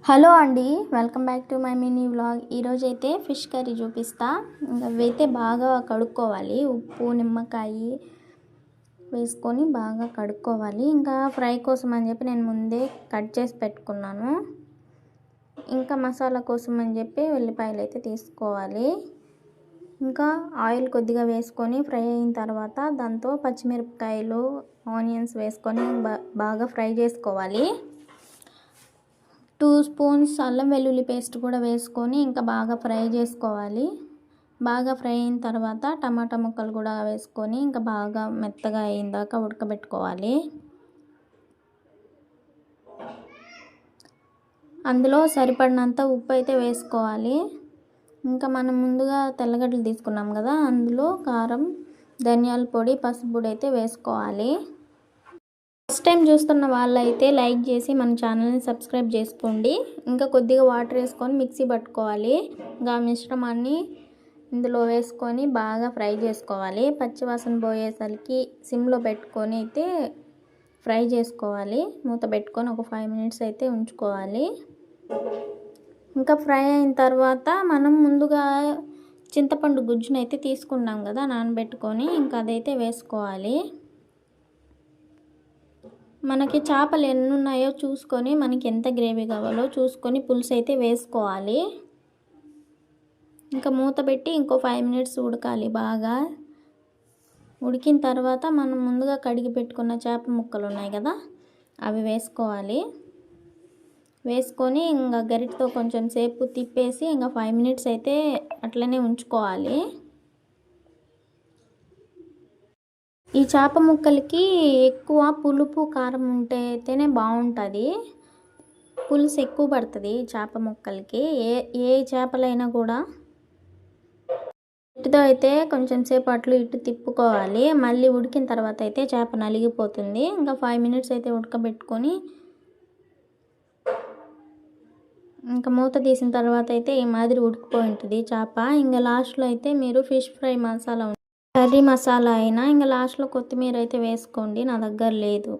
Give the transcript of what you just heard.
Hello అండి, welcome back to my mini vlog. ఈరోజైతే fish curry చూపిస్తా. ఇంకా అవైతే బాగా కడుక్కోవాలి, ఉప్పు నిమ్మకాయ వేసుకొని బాగా కడుక్కోవాలి. ఇంకా ఫ్రై కోసం అని చెప్పి నేను ముందే కట్ చేసి పెట్టుకున్నాను. ఇంకా మసాలా కోసం అని చెప్పి ఉల్లిపాయలు అయితే తీసుకోవాలి. ఇంకా ఆయిల్ కొద్దిగా వేసుకొని ఫ్రై అయిన తర్వాత దాంతో పచ్చిమిరపకాయలు ఆనియన్స్ వేసుకొని బాగా ఫ్రై చేసుకోవాలి. 2 స్పూన్స్ అల్లం వెల్లుల్లి పేస్ట్ కూడా వేసుకొని ఇంకా బాగా ఫ్రై చేసుకోవాలి. బాగా ఫ్రై అయిన తర్వాత టమాటా ముక్కలు కూడా వేసుకొని ఇంకా బాగా మెత్తగా అయ్యేదాకా ఉడకబెట్టుకోవాలి. అందులో సరిపడినంత ఉప్పు అయితే వేసుకోవాలి. ఇంకా మనం ముందుగా తెల్లగడ్డలు తీసుకున్నాం కదా, అందులో కారం, ధనియాల పొడి, పసుపు పొడి అయితే వేసుకోవాలి. ఫస్ట్ టైం చూస్తున్న వాళ్ళైతే లైక్ చేసి మన ఛానల్ని సబ్స్క్రైబ్ చేసుకోండి. ఇంకా కొద్దిగా వాటర్ వేసుకొని మిక్సీ పట్టుకోవాలి. ఇంకా మిశ్రమాన్ని ఇందులో వేసుకొని బాగా ఫ్రై చేసుకోవాలి. పచ్చివాసన పోయేసరికి సిమ్లో పెట్టుకొని అయితే ఫ్రై చేసుకోవాలి. మూత పెట్టుకొని ఒక 5 మినిట్స్ అయితే ఉంచుకోవాలి. ఇంకా ఫ్రై అయిన తర్వాత మనం ముందుగా చింతపండు గుజ్జును అయితే తీసుకున్నాం కదా నానబెట్టుకొని, ఇంకా అదైతే వేసుకోవాలి. మనకి చేపలు ఎన్ని ఉన్నాయో చూసుకొని మనకి ఎంత గ్రేవీ కావాలో చూసుకొని పులుసు అయితే వేసుకోవాలి. ఇంకా మూత పెట్టి ఇంకో 5 మినిట్స్ ఉడకాలి. బాగా ఉడికిన తర్వాత మనం ముందుగా కడిగి పెట్టుకున్న చేప ముక్కలు ఉన్నాయి కదా, అవి వేసుకోవాలి. వేసుకొని ఇంకా గరిటతో కొంచెం సేపు తిప్పేసి ఇంకా 5 మినిట్స్ అయితే అట్లనే ఉంచుకోవాలి. ఈ చేప ముక్కలకి ఎక్కువ పులుపు కారం ఉంటే అయితేనే బాగుంటుంది. పులుసు ఎక్కువ పడుతుంది చేప ముక్కలకి. ఏ చేపలైనా కూడా ఇటుతో అయితే కొంచెం సేపు అట్లు ఇటు తిప్పుకోవాలి. మళ్ళీ ఉడికిన తర్వాత అయితే చేప నలిగిపోతుంది. ఇంకా 5 మినిట్స్ అయితే ఉడకబెట్టుకొని ఇంకా మూత తీసిన తర్వాత అయితే ఈ మాదిరి ఉడికిపోయి ఉంటుంది చేప. ఇంకా లాస్ట్లో అయితే మీరు fish fry masala, curry masala అయినా ఇంకా లాస్ట్లో కొత్తిమీర అయితే వేసుకోండి. నా దగ్గర లేదు.